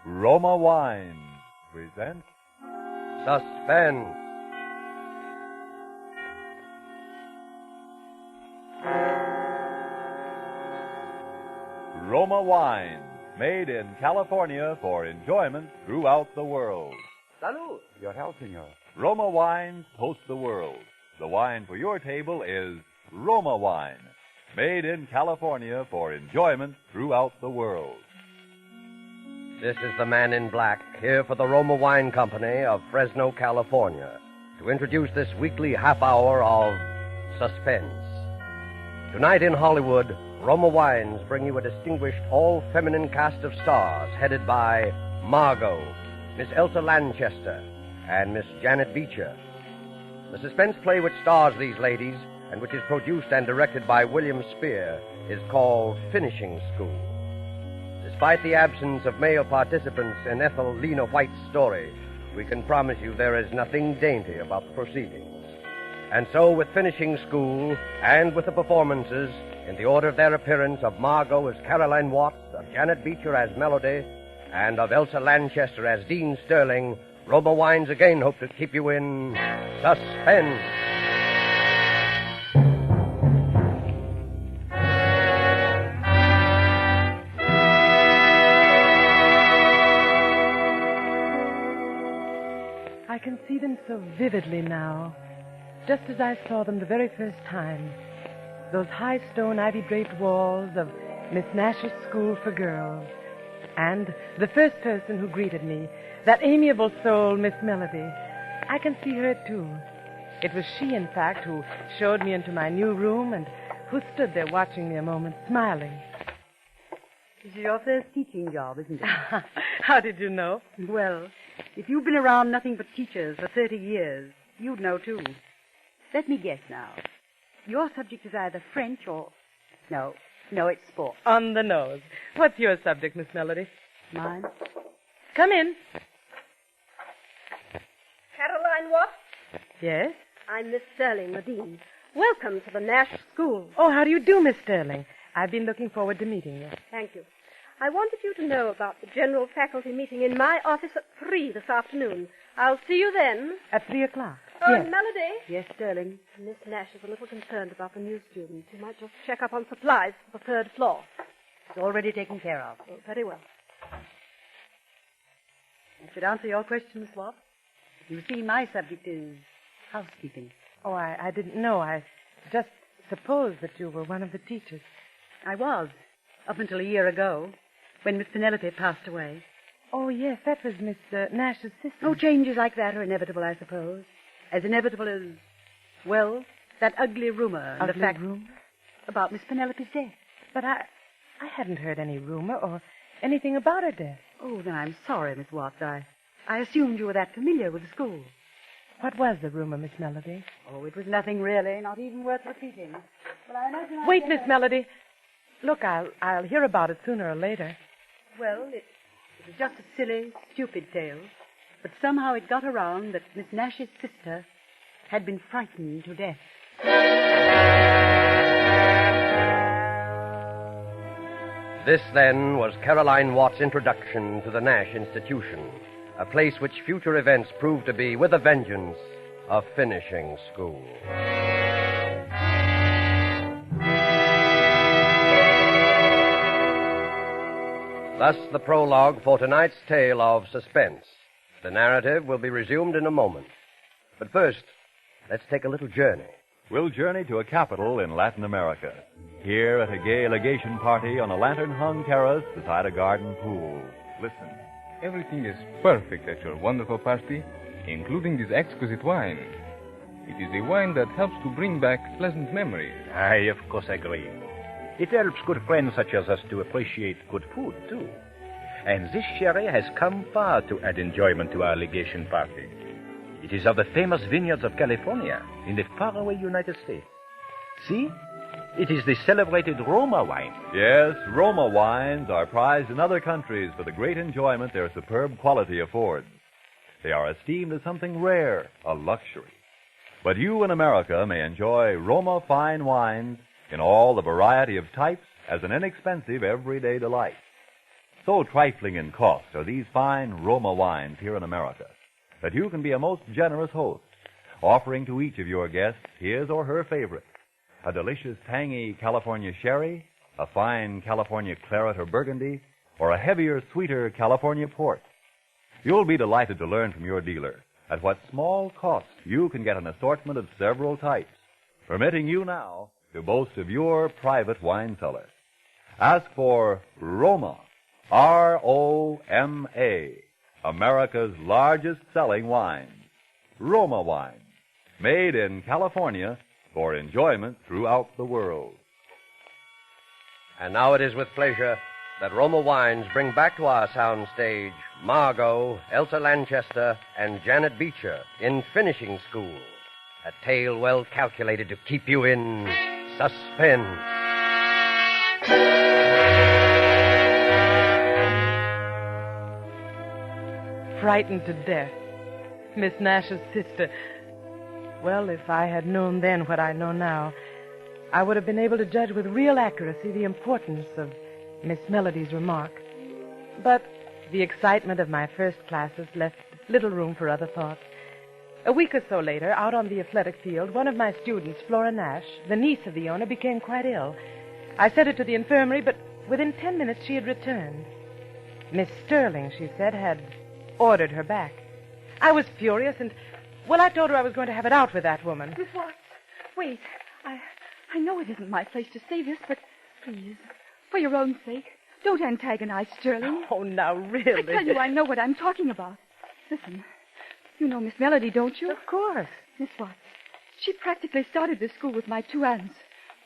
Roma Wines presents Suspense. Roma Wines, made in California for enjoyment throughout the world. Salud. Your health, senor. Roma Wines toast the world. The wine for your table is Roma Wine, made in California for enjoyment throughout the world. This is the man in black, here for the Roma Wine Company of Fresno, California, to introduce this weekly half hour of Suspense. Tonight in Hollywood, Roma Wines bring you a distinguished all-feminine cast of stars headed by Margot, Miss Elsa Lanchester, and Miss Janet Beecher. The suspense play which stars these ladies, and which is produced and directed by William Spear, is called Finishing School. Despite the absence of male participants in Ethel Lena White's story, we can promise you there is nothing dainty about the proceedings. And so, with Finishing School, and with the performances, in the order of their appearance, of Margot as Caroline Watts, of Janet Beecher as Melody, and of Elsa Lanchester as Dean Sterling, Roma Wines again hope to keep you in suspense. I can see them so vividly now, just as I saw them the very first time. Those high stone ivy-draped walls of Miss Nash's School for Girls. And the first person who greeted me, that amiable soul, Miss Melody. I can see her, too. It was she, in fact, who showed me into my new room and who stood there watching me a moment, smiling. This is your first teaching job, isn't it? How did you know? Well, if you've been around nothing but teachers for 30 years, you'd know, too. Let me guess now. Your subject is either French or... No, it's sport. On the nose. What's your subject, Miss Melody? Mine? Come in. Caroline Watts? Yes? I'm Miss Sterling, the dean. Welcome to the Nash School. Oh, how do you do, Miss Sterling? I've been looking forward to meeting you. Thank you. I wanted you to know about the general faculty meeting in my office at 3 this afternoon. I'll see you then. At 3 o'clock? Oh, Yes. and Melody? Yes, Sterling. Miss Nash is a little concerned about the new students. You might just check up on supplies for the 3rd floor. It's already taken care of. Oh, very well. I should answer your question, Miss Watts. You see, my subject is housekeeping. Oh, I didn't know. I just supposed that you were one of the teachers. I was, up until a year ago, when Miss Penelope passed away. Oh, yes, that was Miss Nash's sister. Oh, changes like that are inevitable, I suppose. As inevitable as, well, that ugly rumor. Ugly the fact rumor? about Miss Penelope's death. But I hadn't heard any rumor or anything about her death. Oh, then I'm sorry, Miss Watts. I assumed you were that familiar with the school. What was the rumor, Miss Melody? Oh, it was nothing really, not even worth repeating. But I imagine Wait, Miss Melody. Look, I'll hear about it sooner or later. Well, it was just a silly, stupid tale. But somehow it got around that Miss Nash's sister had been frightened to death. This, then, was Caroline Watts' introduction to the Nash Institution, a place which future events proved to be, with a vengeance, a finishing school. Thus, the prologue for tonight's tale of Suspense. The narrative will be resumed in a moment. But first, let's take a little journey. We'll journey to a capital in Latin America. Here at a gay legation party on a lantern-hung terrace beside a garden pool. Listen. Everything is perfect at your wonderful party, including this exquisite wine. It is a wine that helps to bring back pleasant memories. I, of course, agree. It helps good friends such as us to appreciate good food, too. And this sherry has come far to add enjoyment to our legation party. It is of the famous vineyards of California in the faraway United States. See? It is the celebrated Roma wine. Yes, Roma wines are prized in other countries for the great enjoyment their superb quality affords. They are esteemed as something rare, a luxury. But you in America may enjoy Roma fine wines in all the variety of types as an inexpensive everyday delight. So trifling in cost are these fine Roma wines here in America that you can be a most generous host, offering to each of your guests his or her favorite, a delicious tangy California sherry, a fine California claret or burgundy, or a heavier, sweeter California port. You'll be delighted to learn from your dealer at what small cost you can get an assortment of several types, permitting you now to boast of your private wine cellar. Ask for Roma, R-O-M-A, America's largest selling wines. Roma wines, made in California for enjoyment throughout the world. And now it is with pleasure that Roma Wines bring back to our sound stage Margot, Elsa Lanchester, and Janet Beecher in Finishing School, a tale well calculated to keep you in suspense. Frightened to death. Miss Nash's sister. Well, if I had known then what I know now, I would have been able to judge with real accuracy the importance of Miss Melody's remark. But the excitement of my first classes left little room for other thoughts. A week or so later, out on the athletic field, one of my students, Flora Nash, the niece of the owner, became quite ill. I sent her to the infirmary, but within 10 minutes she had returned. Miss Sterling, she said, had ordered her back. I was furious, and, well, I told her I was going to have it out with that woman. Miss Watts, wait. I know it isn't my place to say this, but please, for your own sake, don't antagonize Sterling. Oh, now, really? I tell you, I know what I'm talking about. Listen, you know Miss Melody, don't you? Of course. Miss Watts, she practically started this school with my two aunts.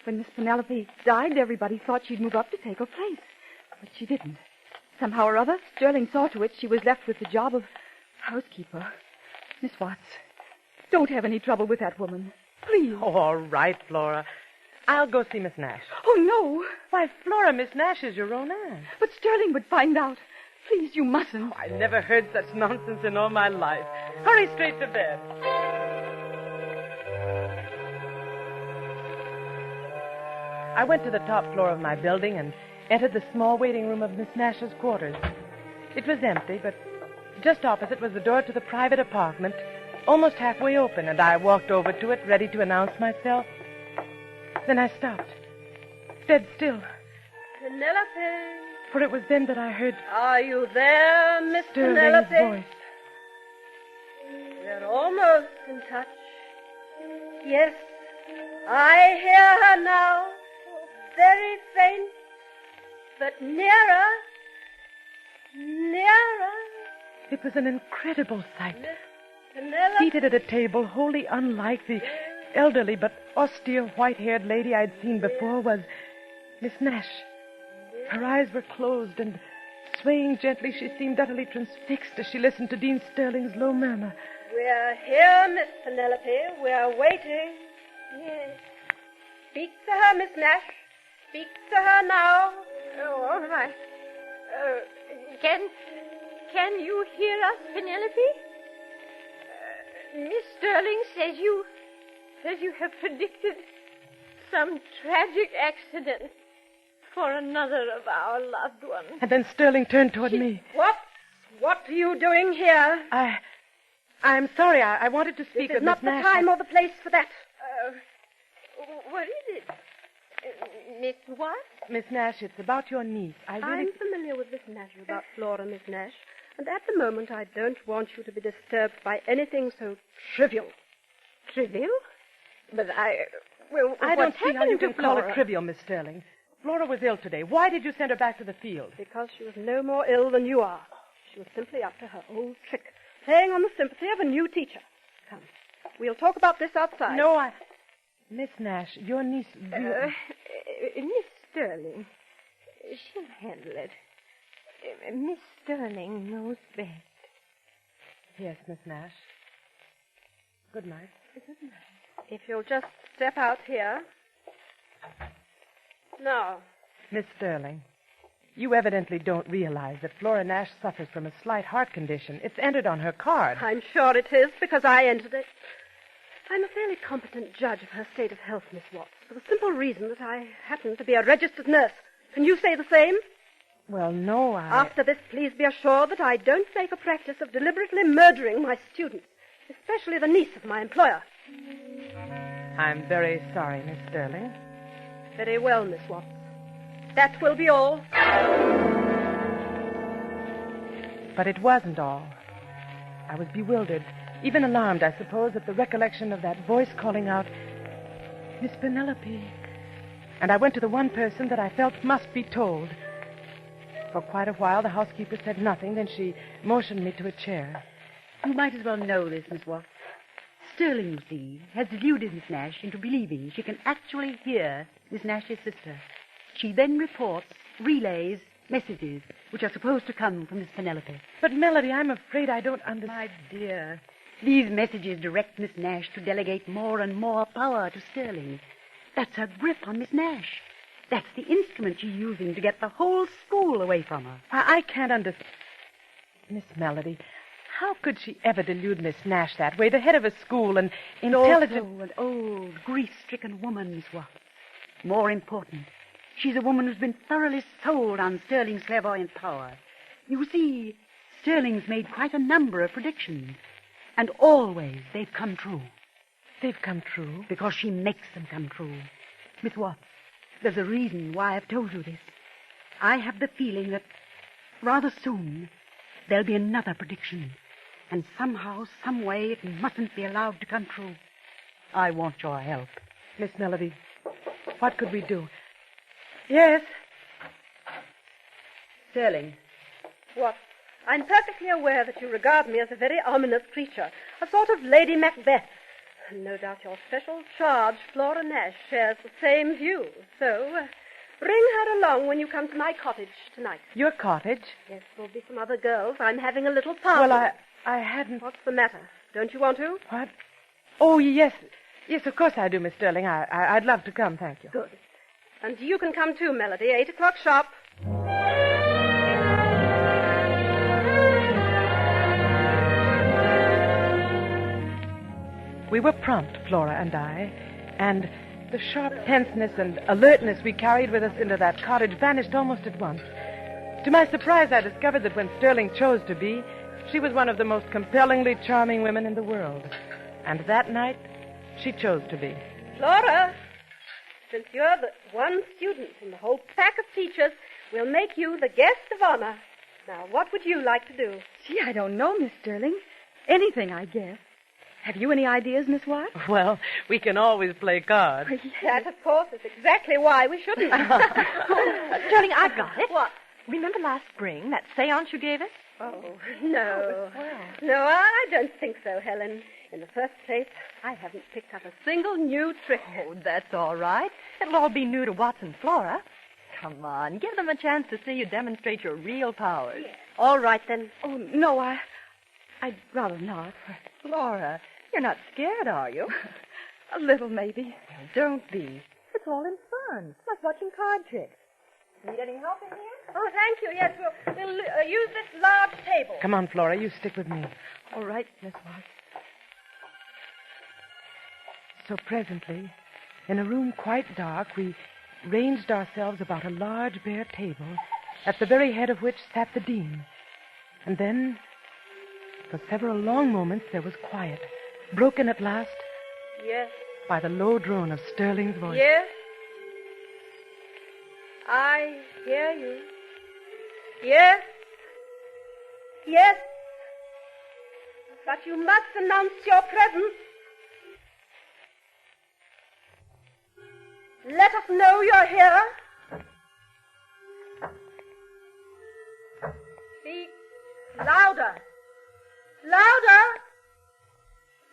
When Miss Penelope died, everybody thought she'd move up to take her place. But she didn't. Somehow or other, Sterling saw to it she was left with the job of housekeeper. Miss Watts, don't have any trouble with that woman. Please. Oh, all right, Flora. I'll go see Miss Nash. Oh, no. Why, Flora, Miss Nash is your own aunt. But Sterling would find out. Please, you mustn't. I never heard such nonsense in all my life. Hurry straight to bed. I went to the top floor of my building and entered the small waiting room of Miss Nash's quarters. It was empty, but just opposite was the door to the private apartment, almost halfway open, and I walked over to it, ready to announce myself. Then I stopped, dead still. Penelope. For it was then that I heard Are you there, Miss Sterling's Penelope? voice. We're almost in touch. Yes, I hear her now. Very faint, but nearer. Nearer. It was an incredible sight. Miss Penelope. Seated at a table wholly unlike the elderly but austere white-haired lady I'd seen before was Miss Nash. Her eyes were closed, and swaying gently, she seemed utterly transfixed as she listened to Dean Sterling's low murmur. We're here, Miss Penelope. We're waiting. Yes. Speak to her, Miss Nash. Speak to her now. Oh, all right. Can you hear us, Penelope? Miss Sterling says you have predicted some tragic accident for another of our loved ones. And then Sterling turned toward me. What are you doing here? I'm sorry. I wanted to speak This is with not Miss the Nash. time or the place for that. What is it? Miss what? Miss Nash, it's about your niece. I'm familiar with this matter about Flora, Miss Nash, and at the moment I don't want you to be disturbed by anything so trivial. Trivial? But I what's don't see how you happened to can call Flora? it trivial, Miss Sterling. Flora was ill today. Why did you send her back to the field? Because she was no more ill than you are. She was simply up to her old trick, playing on the sympathy of a new teacher. Come, we'll talk about this outside. No, Miss Nash, your niece... Miss Sterling, she'll handle it. Miss Sterling knows best. Yes, Miss Nash. Good night. If you'll just step out here. No. Miss Sterling, you evidently don't realize that Flora Nash suffers from a slight heart condition. It's entered on her card. I'm sure it is, because I entered it. I'm a fairly competent judge of her state of health, Miss Watts, for the simple reason that I happen to be a registered nurse. Can you say the same? Well, no, After this, please be assured that I don't make a practice of deliberately murdering my students, especially the niece of my employer. I'm very sorry, Miss Sterling. Very well, Miss Watts. That will be all. But it wasn't all. I was bewildered, even alarmed, I suppose, at the recollection of that voice calling out, Miss Penelope. And I went to the one person that I felt must be told. For quite a while, the housekeeper said nothing. Then she motioned me to a chair. You might as well know this, Miss Watts. Sterling, you see, has deluded Miss Nash into believing she can actually hear Miss Nash's sister. She then relays messages which are supposed to come from Miss Penelope. But, Melody, I'm afraid I don't understand. My dear, these messages direct Miss Nash to delegate more and more power to Sterling. That's her grip on Miss Nash. That's the instrument she's using to get the whole school away from her. I can't understand. Miss Melody, how could she ever delude Miss Nash that way? The head of a school, and intelligent... Also an old, grief-stricken woman, Miss Watts. More important, she's a woman who's been thoroughly sold on Sterling's clairvoyant power. You see, Sterling's made quite a number of predictions, and always they've come true. They've come true? Because she makes them come true. Miss Watts, there's a reason why I've told you this. I have the feeling that rather soon there'll be another prediction, and somehow, some way, it mustn't be allowed to come true. I want your help. Miss Melody, what could we do? Yes? Sterling. What? I'm perfectly aware that you regard me as a very ominous creature, a sort of Lady Macbeth. No doubt your special charge, Flora Nash, shares the same view. So, bring her along when you come to my cottage tonight. Your cottage? Yes, there'll be some other girls. I'm having a little party. Well, I hadn't... What's the matter? Don't you want to? What? Oh, yes. Yes, of course I do, Miss Sterling. I'd love to come, thank you. Good. And you can come too, Melody. 8 o'clock sharp. We were prompt, Flora and I, and the sharp tenseness and alertness we carried with us into that cottage vanished almost at once. To my surprise, I discovered that when Sterling chose to be, she was one of the most compellingly charming women in the world. And that night, she chose to be. Flora, since you're the one student in the whole pack of teachers, we'll make you the guest of honor. Now, what would you like to do? Gee, I don't know, Miss Sterling. Anything, I guess. Have you any ideas, Miss Watts? Well, we can always play cards. That, of course, is exactly why we shouldn't. Sterling, I've got it. What? Remember last spring, that seance you gave us? Oh, no. No, I don't think so, Helen. In the first place, I haven't picked up a single new trick. Oh, that's all right. It'll all be new to Watts and Flora. Come on, give them a chance to see you demonstrate your real powers. Yes. All right, then. Oh, no, I'd rather not. Flora, you're not scared, are you? A little, maybe. Don't be. It's all in fun, like watching card tricks. Need any help in here? Oh, thank you. Yes, we'll use this large table. Come on, Flora, you stick with me. All right, Miss Watts. So presently, in a room quite dark, we ranged ourselves about a large bare table, at the very head of which sat the dean. And then, for several long moments, there was quiet, broken at last Yes. by the low drone of Sterling's voice. Yes. I hear you. Yes. Yes. But you must announce your presence. Let us know you're here. Speak louder. Louder.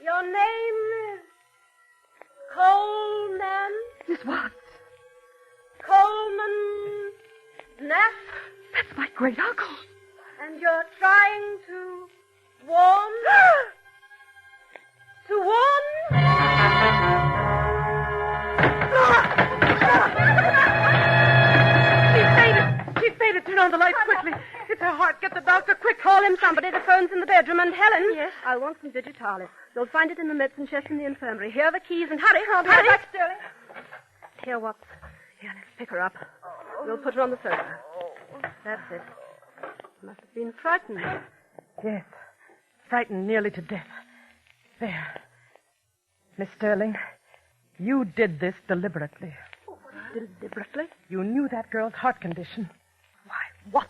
Your name is Coleman. Miss Watts, Coleman Nash. that's my great uncle. And you're trying to warn? To warn? She's faded. Turn on the lights quickly. It's her heart. Get the doctor quick. Call him somebody. The phone's in the bedroom. And Helen. Yes? I want some digitalis. You'll find it in the medicine chest in the infirmary. Here are the keys and hurry. I'll be right back, Sterling. Here, Watts. Here, let's pick her up. We'll put her on the sofa. That's it. Must have been frightened. Yes. Frightened nearly to death. There. Miss Sterling, you did this deliberately. Deliberately? You knew that girl's heart condition. Why, what?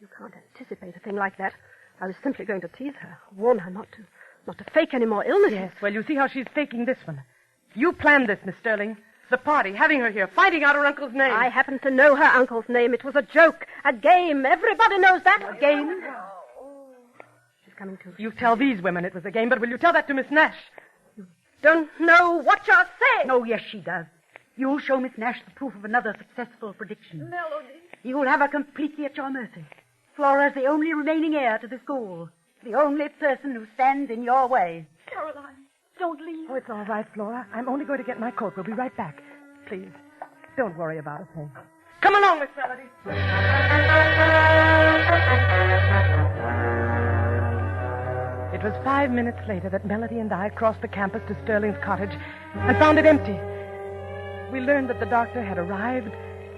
You can't anticipate a thing like that. I was simply going to tease her, warn her not to fake any more illnesses. Yes, well, you see how she's faking this one. You planned this, Miss Sterling. The party, having her here, finding out her uncle's name. I happen to know her uncle's name. It was a joke, a game. Everybody knows that. A game? She's coming to. You tell these women it was a game, but will you tell that to Miss Nash? Don't know what you're saying. Oh, yes, she does. You'll show Miss Nash the proof of another successful prediction. Melody. You'll have her completely at your mercy. Flora's the only remaining heir to the school. The only person who stands in your way. Caroline, don't leave. Oh, it's all right, Flora. I'm only going to get my coat. We'll be right back. Please, don't worry about a thing. Come along, Miss Melody. It was 5 minutes later that Melody and I crossed the campus to Sterling's cottage and found it empty. We learned that the doctor had arrived,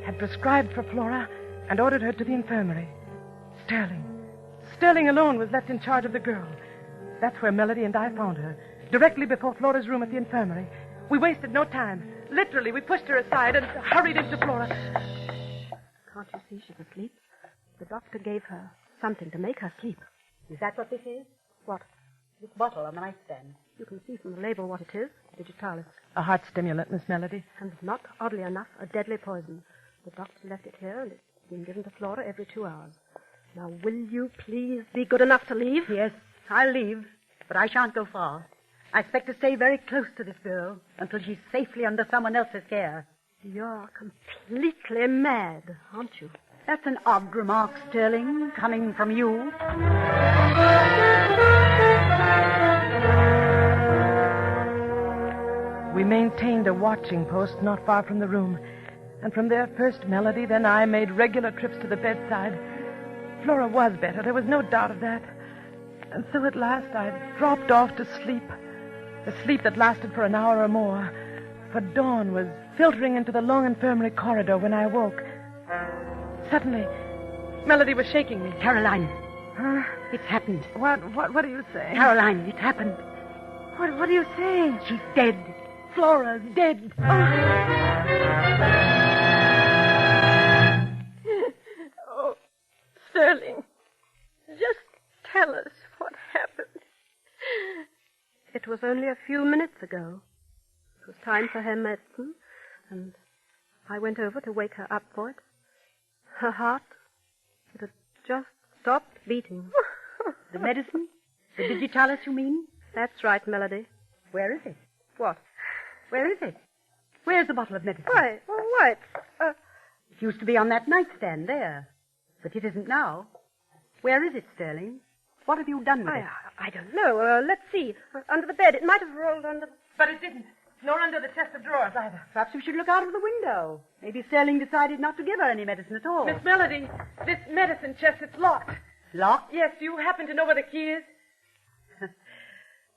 had prescribed for Flora, and ordered her to the infirmary. Sterling alone was left in charge of the girl. That's where Melody and I found her, directly before Flora's room at the infirmary. We wasted no time. Literally, we pushed her aside and hurried into Flora. Can't you see she's asleep? The doctor gave her something to make her sleep. Is that what this is? What? This bottle on the nightstand. You can see from the label what it is. Digitalis. A heart stimulant, Miss Melody. And not, oddly enough, a deadly poison. The doctor left it here, and it's been given to Flora every 2 hours. Now, will you please be good enough to leave? Yes, I'll leave, but I shan't go far. I expect to stay very close to this girl until she's safely under someone else's care. You're completely mad, aren't you? That's an odd remark, Sterling, coming from you. We maintained a watching post not far from the room, and from there first Melody, then I made regular trips to the bedside. Flora was better, there was no doubt of that. And so at last I dropped off to sleep, a sleep that lasted for an hour or more, for dawn was filtering into the long infirmary corridor when I awoke. Suddenly, Melody was shaking me. Caroline, Huh? it's happened. What are you saying? Caroline, it's happened. What are you saying? She's dead. Flora's dead. Oh, Sterling, just tell us what happened. It was only a few minutes ago. It was time for her medicine, and I went over to wake her up for it. Her heart, it had just stopped beating. The medicine? The digitalis, you mean? That's right, Melody. Where is it? What? Where is it? Where's the bottle of medicine? Why, It used to be on that nightstand there, but it isn't now. Where is it, Sterling? What have you done with it? I don't know. Let's see. Under the bed. It might have rolled under... But it didn't, nor under the chest of drawers either. Perhaps we should look out of the window. Maybe Sterling decided not to give her any medicine at all. Miss Melody, this medicine chest, it's locked. Locked? Yes, do you happen to know where the key is?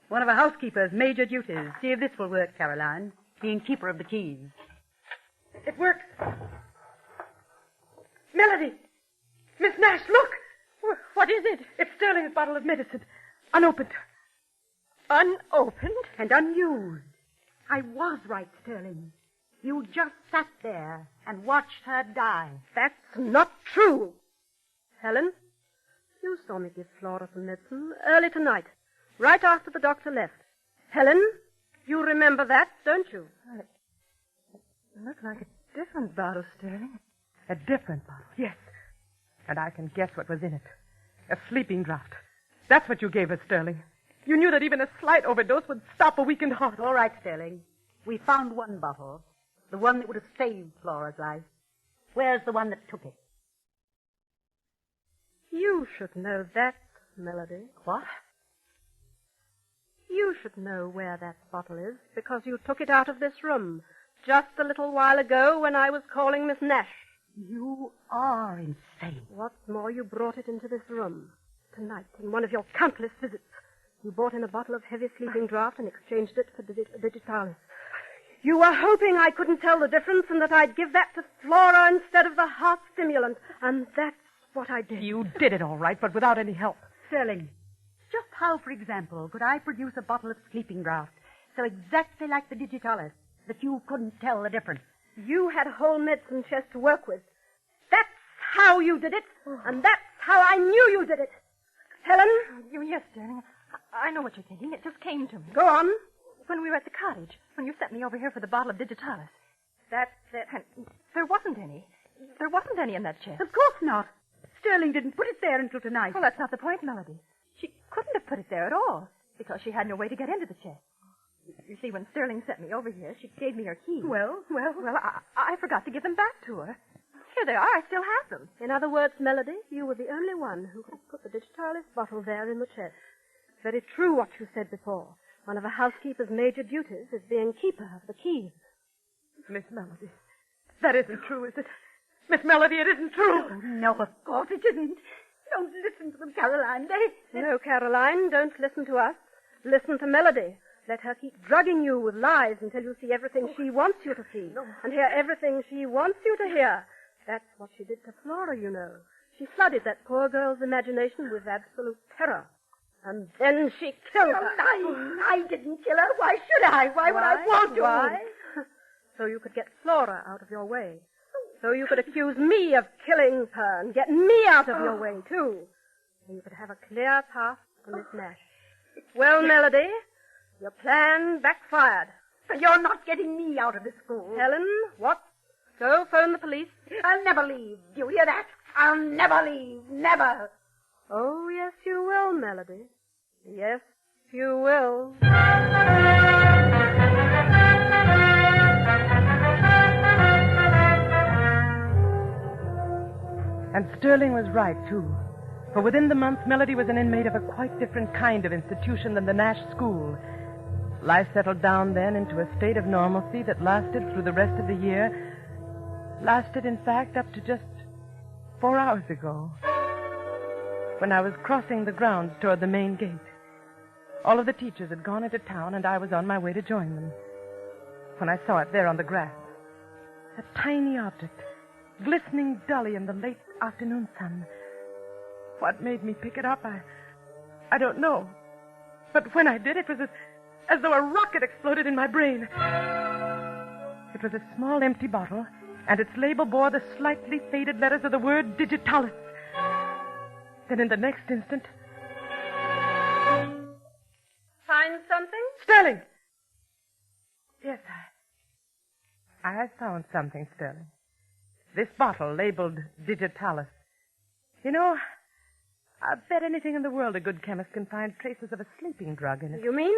One of a housekeeper's major duties. See if this will work, Caroline, being keeper of the keys. It works. Melody! Miss Nash, look! What is it? It's Sterling's bottle of medicine. Unopened. Unopened? And unused. I was right, Sterling. You just sat there and watched her die. That's not true. Helen, you saw me give Flora some medicine early tonight, right after the doctor left. Helen, you remember that, don't you? It looked like a different bottle, Sterling. A different bottle, yes. And I can guess what was in it. A sleeping draught. That's what you gave her, Sterling. You knew that even a slight overdose would stop a weakened heart. All right, Sterling. We found one bottle. The one that would have saved Flora's life. Where's the one that took it? You should know that, Melody. What? You should know where that bottle is, because you took it out of this room just a little while ago when I was calling Miss Nash. You are insane. What's more, you brought it into this room tonight in one of your countless visits. You brought in a bottle of heavy sleeping draught and exchanged it for digitalis. You were hoping I couldn't tell the difference and that I'd give that to Flora instead of the heart stimulant. And that's what I did. You did it all right, but without any help. Sterling, just how, for example, could I produce a bottle of sleeping draught so exactly like the digitalis that you couldn't tell the difference? You had a whole medicine chest to work with. That's how you did it, and that's how I knew you did it. Helen? Yes, darling. I know what you're thinking. It just came to me. Go on. When we were at the cottage, when you sent me over here for the bottle of digitalis. That's it. And there wasn't any. There wasn't any in that chest. Of course not. Sterling didn't put it there until tonight. Well, that's not the point, Melody. She couldn't have put it there at all, because she had no way to get into the chest. You see, when Sterling sent me over here, she gave me her keys. Well, I forgot to give them back to her. Here they are. I still have them. In other words, Melody, you were the only one who could put the digitalis bottle there in the chest. It's very true what you said before. One of a housekeeper's major duties is being keeper of the keys. Miss Melody, that isn't true, is it? Miss Melody, it isn't true. Oh, no, of course it isn't. Don't listen to them, Caroline. No, Caroline, don't listen to us. Listen to Melody. Let her keep drugging you with lies until you see everything she wants you to see and hear everything she wants you to hear. That's what she did to Flora, you know. She flooded that poor girl's imagination with absolute terror. And then she killed her. I didn't kill her. Why should I? Why would I want to? Why? So you could get Flora out of your way. So you could accuse me of killing her and get me out of your way, too. And you could have a clear path to Miss Nash. Well, Melody, your plan backfired. You're not getting me out of the school. Helen, what? Go phone the police. I'll never leave. Do you hear that? I'll never leave. Never. Oh, yes, you will, Melody. Yes, you will. And Sterling was right, too. For within the month, Melody was an inmate of a quite different kind of institution than the Nash School. Life settled down then into a state of normalcy that lasted through the rest of the year. Lasted, in fact, up to just 4 hours ago, when I was crossing the grounds toward the main gate. All of the teachers had gone into town, and I was on my way to join them. When I saw it there on the grass, a tiny object, glistening dully in the late afternoon sun. What made me pick it up, I don't know. But when I did, it was as though a rocket exploded in my brain. It was a small empty bottle, and its label bore the slightly faded letters of the word digitalis. Then in the next instant... Find something? Sterling! Yes, I found something, Sterling. This bottle labeled digitalis. You know, I bet anything in the world a good chemist can find traces of a sleeping drug in it. You mean?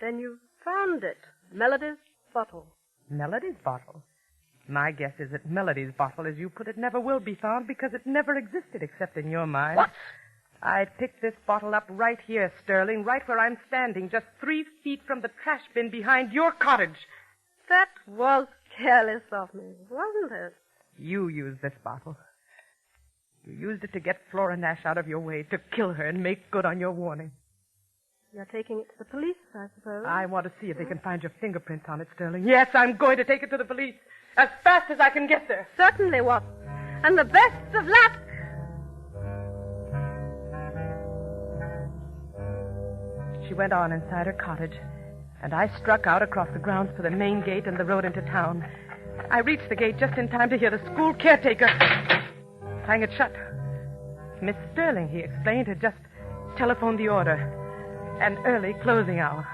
Then you found it. Melody's bottle. Melody's bottle? My guess is that Melody's bottle, as you put it, never will be found because it never existed except in your mind. What? I picked this bottle up right here, Sterling, right where I'm standing, just 3 feet from the trash bin behind your cottage. That was careless of me, wasn't it? You used this bottle. You used it to get Flora Nash out of your way, to kill her and make good on your warning. You're taking it to the police, I suppose. I want to see if they can find your fingerprints on it, Sterling. Yes, I'm going to take it to the police as fast as I can get there. Certainly, Watson. And the best of luck. She went on inside her cottage, and I struck out across the grounds for the main gate and the road into town. I reached the gate just in time to hear the school caretaker clang it shut. Miss Sterling, he explained, had just telephoned the order. An early closing hour.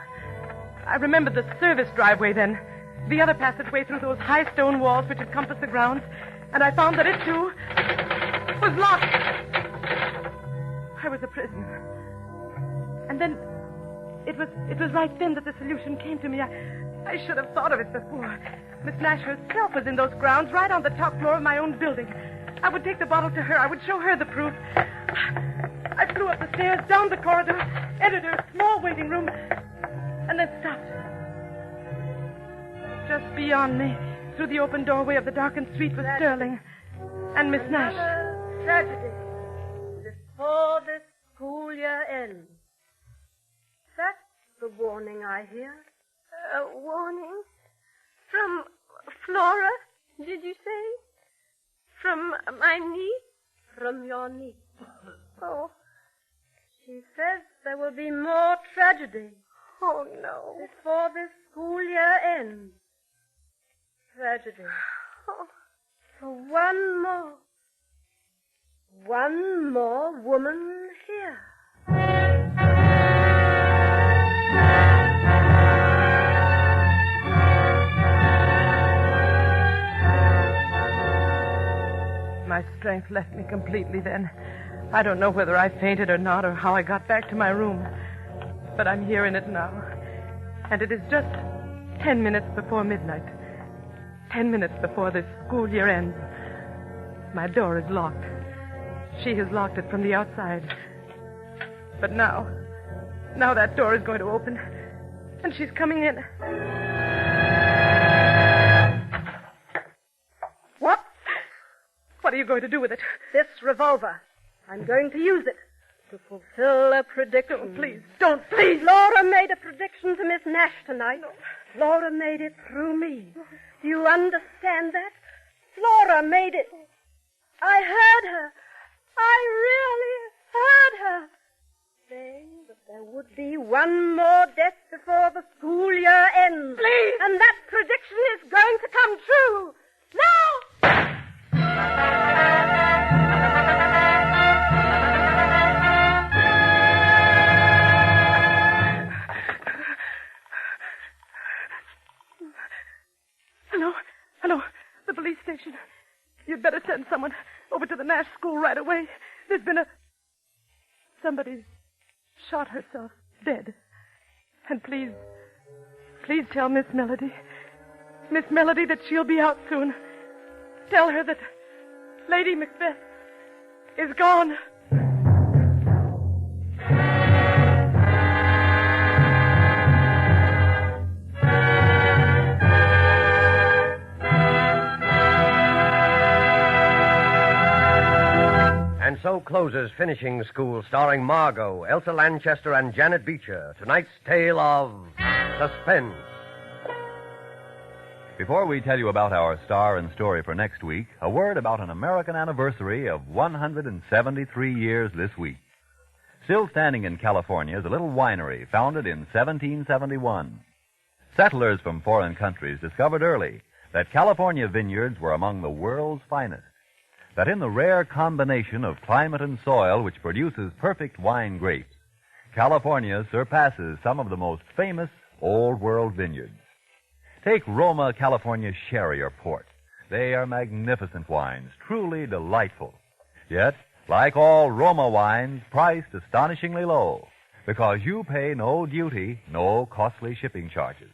I remembered the service driveway then, the other passageway through those high stone walls which encompass the grounds, and I found that it, too, was locked. I was a prisoner. And then it was right then that the solution came to me. I should have thought of it before. Miss Nash herself was in those grounds, right on the top floor of my own building. I would take the bottle to her. I would show her the proof. I flew up the stairs, down the corridor, entered her small waiting room, and then stopped. Just beyond me, through the open doorway of the darkened street, was Sterling and Miss Nash. Another tragedy before this school year ends. That's the warning I hear. A warning? From Flora, did you say? From my niece? From your niece. Oh. She says there will be more tragedy. Oh, no. Before this school year ends. Tragedy. Oh. For one more woman here. My strength left me completely then. I don't know whether I fainted or not or how I got back to my room. But I'm here in it now. And it is just 10 minutes before midnight. 10 minutes before this school year ends. My door is locked. She has locked it from the outside. But now that door is going to open. And she's coming in. What? What are you going to do with it? This revolver. I'm going to use it to fulfill a prediction. Oh, please, don't, please. Laura made a prediction to Miss Nash tonight. No. Laura made it through me. Do you understand that? Laura made it. I heard her. I really heard her saying that there would be one more death before the school year ends. Please! And that prediction is going to come true. Now! Hello, the police station. You'd better send someone over to the Nash school right away. There's been somebody's shot herself dead. And please tell Miss Melody that she'll be out soon. Tell her that Lady Macbeth is gone. And so closes Finishing School, starring Margot, Elsa Lanchester, and Janet Beecher. Tonight's tale of Suspense. Before we tell you about our star and story for next week, a word about an American anniversary of 173 years this week. Still standing in California is a little winery founded in 1771. Settlers from foreign countries discovered early that California vineyards were among the world's finest. That in the rare combination of climate and soil which produces perfect wine grapes, California surpasses some of the most famous Old World vineyards. Take Roma California sherry or port. They are magnificent wines, truly delightful. Yet, like all Roma wines, priced astonishingly low, because you pay no duty, no costly shipping charges.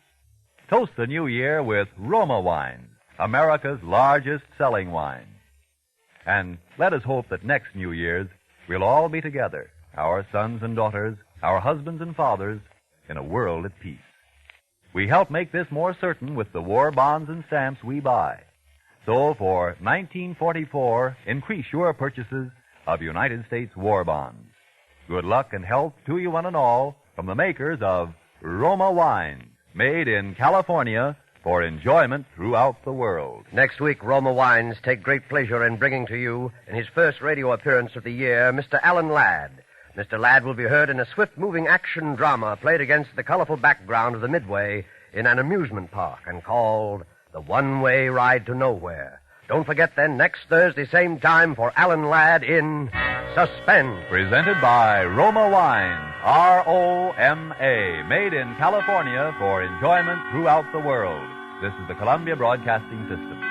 Toast the new year with Roma wines, America's largest selling wine. And let us hope that next New Year's we'll all be together, our sons and daughters, our husbands and fathers, in a world at peace. We help make this more certain with the war bonds and stamps we buy. So for 1944, increase your purchases of United States war bonds. Good luck and health to you one and all from the makers of Roma wines, made in California for enjoyment throughout the world. Next week, Roma Wines take great pleasure in bringing to you, in his first radio appearance of the year, Mr. Alan Ladd. Mr. Ladd will be heard in a swift-moving action drama played against the colorful background of the Midway in an amusement park and called The One-Way Ride to Nowhere. Don't forget then, next Thursday, same time, for Alan Ladd in Suspense. Presented by Roma Wines, R-O-M-A, made in California for enjoyment throughout the world. This is the Columbia Broadcasting System.